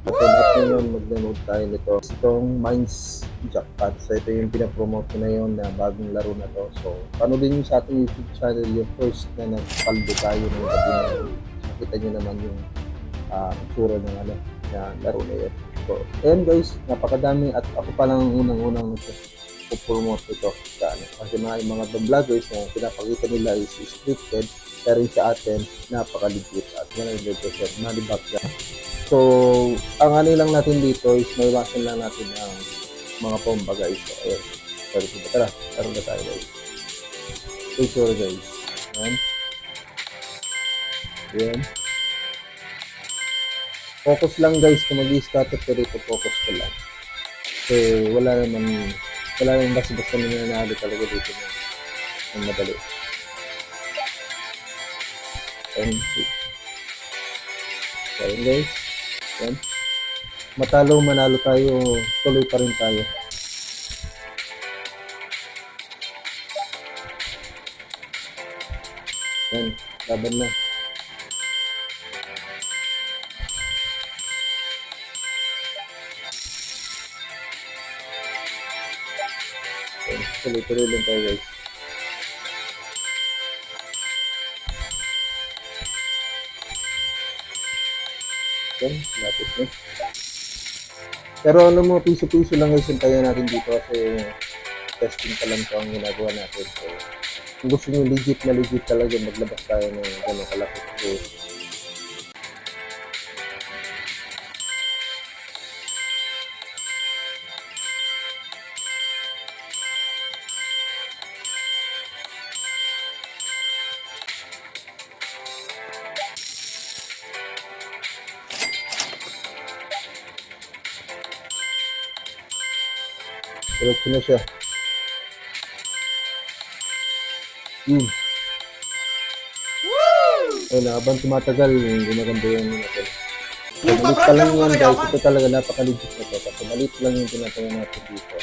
At ngayon mag-download tayo nito. Itong Mines Jackpot. So ito yung pinapromote ko na yun na bagong laro na to. So paano din sa ating YouTube channel yung first na nagpaldo tayo ng gabi na yun. So kita nyo naman yung tsura ng na laro na yun. So ayan guys, napakadami at ako pa lang unang-unang promote ito sa kasi mga vloggers na pinapakita nila is scripted, pero sa atin napakaligit at 100% malibak na. So ang lang natin dito is maiwasan lang natin ang mga pomba guys. So ayun, tara, laro na tayo guys. Sure guys, ayan, focus lang guys, kung mag-i-scatter ka dito, focus ko lang. So wala naman basta nangyayari talaga dito ng madali. And ayun guys, yan. Matalo manalo tayo, tuloy pa rin tayo. Yan, laban na. Yan, tuloy lang tayo guys. Yan, lapis na. Pero mo, piso-piso lang guys yung tayo natin dito kasi testing pa lang ito ang ginagawa natin. So, kung gusto nyo legit talaga, maglabas tayo ng gano'ng kalapit. So, diretso na siya. Ayun, habang tumatagal, gumaganda yung natin. So, maliit pa lang yan guys. Ito talaga napakaligit na to. Kasi maliit lang yung tinatayo natin dito.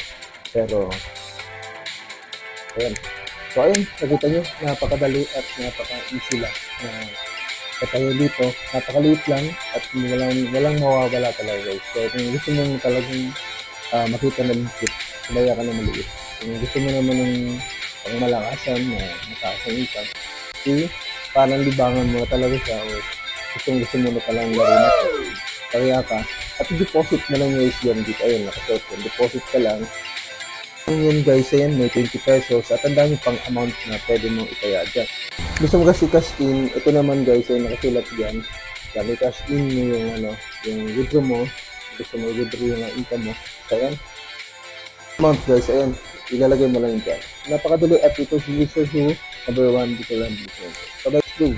Pero, ayan. So, ayun, nakita nyo, napakadali at napaka-easy lang na patayo dito. Napakaliit lang at walang mawawala talaga guys. So, kung gusto mo talagang makita na ligit, kumaya ka na maliit. Kung gusto mo naman ng pangmalakasan na mataas ang income, parang libangan mo na talaga siya o gusto mo na palang laro na ito. Kaya ka, at deposit na lang guys yan dito. Ayun, nakasort yun. Deposit ka lang. Yun guys, ayan, may 20 pesos at ang dami pang amount na pwede mong itaya dyan. Gusto mo kasi cash in, ito naman guys, ay nakasulat dyan. Kaya cash in mo yung withdraw mo. Gusto mo i-withdraw yung income mo. So ayan, amount guys, ayan, ilalagay mo lang yung dyan. Napakadali at ito si Mr. Who, number 1 dito lang dito. So let's go.